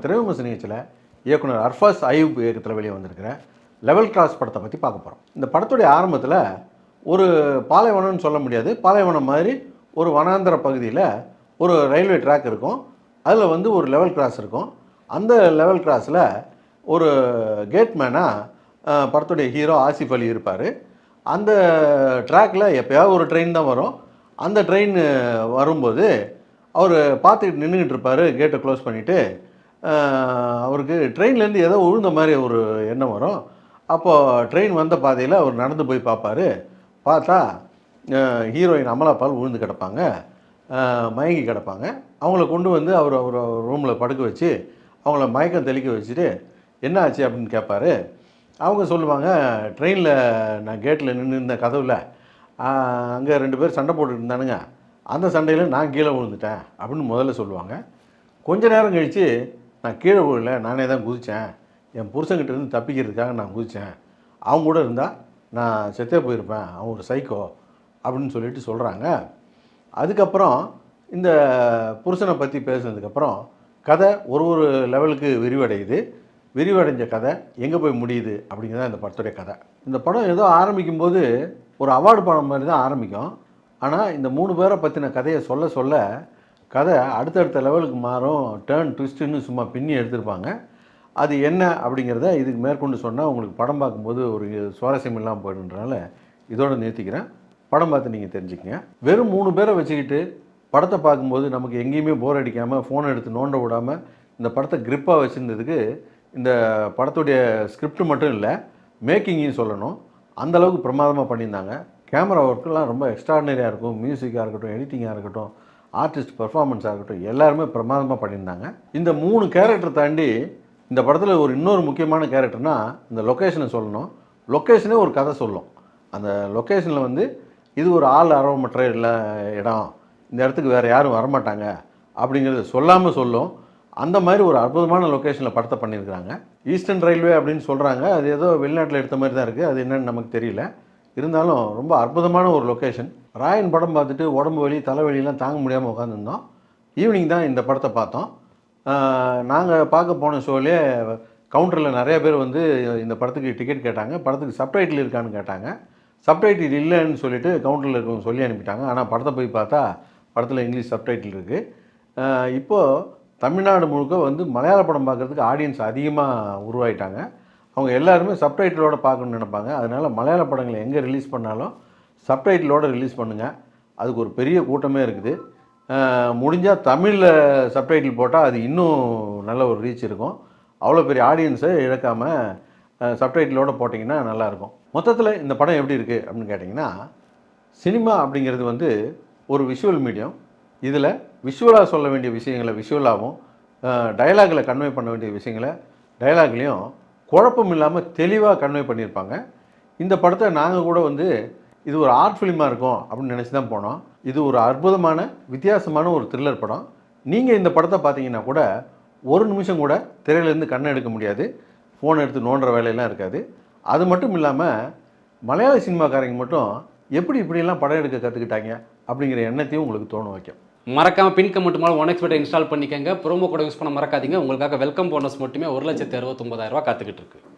திரைவிமர்சன நிகழ்ச்சியில் இயக்குனர் அர்ஃபாஸ் அயூப் இயக்கத்தில் வெளியே வந்திருக்கிற லெவல் கிராஸ் படத்தை பற்றி பார்க்க போகிறோம். இந்த படத்துடைய ஆரம்பத்தில் ஒரு பாலைவனம்னு சொல்ல முடியாது, பாலைவனம் மாதிரி ஒரு வனாந்தர பகுதியில் ஒரு ரயில்வே ட்ராக் இருக்கும். அதில் ஒரு லெவல் கிராஸ் இருக்கும். அந்த லெவல் கிராஸில் ஒரு கேட்மேனாக படத்துடைய ஹீரோ ஆசிஃப் அலி இருப்பார். அந்த ட்ராக்கில் எப்போயாவது ஒரு ட்ரெயின் தான் வரும். அந்த ட்ரெயின் வரும்போது அவர் பார்த்துக்கிட்டு நின்றுக்கிட்டு இருப்பார். கேட்டை க்ளோஸ் பண்ணிவிட்டு அவருக்கு ட்ரெயின்லேருந்து ஏதோ விழுந்த மாதிரி ஒரு எண்ணம் வரும். அப்போது ட்ரெயின் வந்த பாதையில் அவர் நடந்து போய் பார்ப்பார். பார்த்தா ஹீரோயின் அமலா பால் விழுந்து கிடப்பாங்க, மயங்கி கிடப்பாங்க. அவங்கள கொண்டு வந்து அவர் ரூமில் படுக்க வச்சு அவங்கள மயக்கம் தெளிக்க வச்சுட்டு என்ன ஆச்சு அப்படின்னு கேட்பார். அவங்க சொல்லுவாங்க, ட்ரெயினில் நான் கேட்டில் நின்று இருந்த கதவில் அங்கே 2 பேர் சண்டை போட்டுட்டு இருந்தானுங்க, அந்த சண்டையில் நான் கீழே விழுந்துட்டேன் அப்படின்னு முதல்ல சொல்லுவாங்க. கொஞ்ச நேரம் கழித்து நான் கீழே விழல, நானே தான் குதித்தேன், என் புருஷன்கிட்ட இருந்து தப்பிக்கிறதுக்காக நான் குதித்தேன், அவங்க கூட இருந்தால் நான் செத்தே போயிருப்பேன், அவன் ஒரு சைக்கோ அப்படின்னு சொல்லிட்டு சொல்கிறாங்க. அதுக்கப்புறம் இந்த புருஷனை பற்றி பேசுனதுக்கப்புறம் கதை ஒரு லெவலுக்கு விரிவடைஞ்ச கதை எங்கே போய் முடியுது அப்படிங்கிறத இந்த படத்துடைய கதை. இந்த படம் ஏதோ ஆரம்பிக்கும்போது ஒரு அவார்டு படம் மாதிரி தான் ஆரம்பிக்கும். ஆனால் இந்த 3 பேரை பற்றின கதையை சொல்ல கதை அடுத்தடுத்த லெவலுக்கு மாறும். டேர்ன் ட்விஸ்ட்டுன்னு சும்மா பின்னி எடுத்திருப்பாங்க. அது என்ன அப்படிங்கிறத இதுக்கு மேற்கொண்டு சொன்னால் உங்களுக்கு படம் பார்க்கும்போது ஒரு சுவாரஸ்யம் இல்லாமல் போயிடுன்றனால இதோடு நிறுத்திக்கிறேன். படம் பார்த்து நீங்கள் தெரிஞ்சுக்கங்க. வெறும் 3 பேரை வச்சுக்கிட்டு படத்தை பார்க்கும்போது நமக்கு எங்கேயுமே போர் அடிக்காமல் ஃபோனை எடுத்து நோண்ட விடாமல் இந்த படத்தை கிரிப்பாக வச்சுருந்ததுக்கு இந்த படத்துடைய ஸ்கிரிப்ட் மட்டும் இல்லை, மேக்கிங்கையும் சொல்லணும். அந்தளவுக்கு பிரமாதமாக பண்ணியிருந்தாங்க. கேமரா ஒர்க்கெல்லாம் ரொம்ப எக்ஸ்ட்ராடினரியாக இருக்கும். மியூசிக்காக இருக்கட்டும், எடிட்டிங்காக இருக்கட்டும், ஆர்டிஸ்ட் பெர்ஃபார்மன்ஸாக இருக்கட்டும், எல்லாருமே பிரமாதமாக பண்ணியிருந்தாங்க. இந்த 3 கேரக்டர் தாண்டி இந்த படத்தில் இன்னொரு முக்கியமான கேரக்டர்னால் இந்த லொக்கேஷனை சொல்லணும். லொக்கேஷனே ஒரு கதை சொல்லும். அந்த லொக்கேஷனில் இது ஒரு ஆள் அரவமற்ற இடம், இந்த இடத்துக்கு வேறு யாரும் வரமாட்டாங்க அப்படிங்கிறத சொல்லாமல் சொல்லும். அந்த மாதிரி ஒரு அற்புதமான லொக்கேஷனில் படத்தை பண்ணியிருக்கிறாங்க. ஈஸ்டர்ன் ரயில்வே அப்படின்னு சொல்கிறாங்க. அது ஏதோ வெளிநாட்டில் எடுத்த மாதிரி தான் இருக்குது. அது என்னன்னு நமக்கு தெரியல. இருந்தாலும் ரொம்ப அற்புதமான ஒரு லொக்கேஷன். ராயன் படம் பார்த்துட்டு உடம்பு வலி தலைவலியெல்லாம் தாங்க முடியாமல் உட்காந்துருந்தோம். ஈவினிங் தான் இந்த படத்தை பார்த்தோம். நாங்கள் பார்க்க போன ஷோலே கவுண்டரில் நிறைய பேர் இந்த படத்துக்கு டிக்கெட் கேட்டாங்க. படத்துக்கு சப்டைட்டில் இருக்கான்னு கேட்டாங்க. சப்டைட்டில் இல்லைன்னு சொல்லிவிட்டு கவுண்டரில் இருக்கவங்க சொல்லி அனுப்பிட்டாங்க. ஆனால் படத்தை போய் பார்த்தா படத்தில் இங்கிலீஷ் சப்டைட்டில் இருக்குது. இப்போது தமிழ்நாடு முழுக்க மலையாள படம் பார்க்குறதுக்கு ஆடியன்ஸ் அதிகமாக உருவாயிட்டாங்க. அவங்க எல்லாருமே சப்டைட்டிலோடு பார்க்கணுன்னு நினைப்பாங்க. அதனால் மலையாள படங்களை எங்கே ரிலீஸ் பண்ணாலும் சப்டைட்டிலோடு ரிலீஸ் பண்ணுங்கள். அதுக்கு ஒரு பெரிய கூட்டமே இருக்குது. முடிஞ்சால் தமிழில் சப்டைட்டில் போட்டால் அது இன்னும் நல்ல ஒரு ரீச் இருக்கும். அவ்வளோ பெரிய ஆடியன்ஸை இழக்காமல் சப்டைட்டிலோடு போட்டிங்கன்னா நல்லாயிருக்கும். மொத்தத்தில் இந்த படம் எப்படி இருக்குது அப்படின்னு கேட்டிங்கன்னா, சினிமா அப்படிங்கிறது ஒரு விஷுவல் மீடியம். இதில் விஷுவலாக சொல்ல வேண்டிய விஷயங்களை விஷுவலாகவும், டயலாகில் கன்வே பண்ண வேண்டிய விஷயங்களை டயலாக்லேயும் குழப்பம் இல்லாமல் தெளிவாக கன்வே பண்ணியிருப்பாங்க. இந்த படத்தை நாங்கள் கூட இது ஒரு ஆர்ட் ஃபிலிமாக இருக்கும் அப்படின்னு நினச்சி தான் போனோம். இது ஒரு அற்புதமான வித்தியாசமான ஒரு த்ரில்லர் படம். நீங்கள் இந்த படத்தை பார்த்தீங்கன்னா கூட ஒரு நிமிஷம் கூட திரையிலேருந்து கண்ணை எடுக்க முடியாது. ஃபோன் எடுத்து நோண்டுற வேலையெல்லாம் இருக்காது. அது மட்டும் இல்லாமல் மலையாள சினிமாக்காரங்க மட்டும் இப்படியெல்லாம் படம் எடுக்க கற்றுக்கிட்டாங்க அப்படிங்கிற எண்ணத்தையும் உங்களுக்கு தோண வைக்கும். மறக்காமல் பின் கமெண்ட் மூலம் 1xBet இன்ஸ்டால் பண்ணிக்கங்க. ப்ரோமோ கோட் யூஸ் பண்ண மறக்காதீங்க. உங்களுக்காக வெல்கம் போனஸ் மட்டுமே 1,69,000 காத்துக்கிட்டு இருக்கு.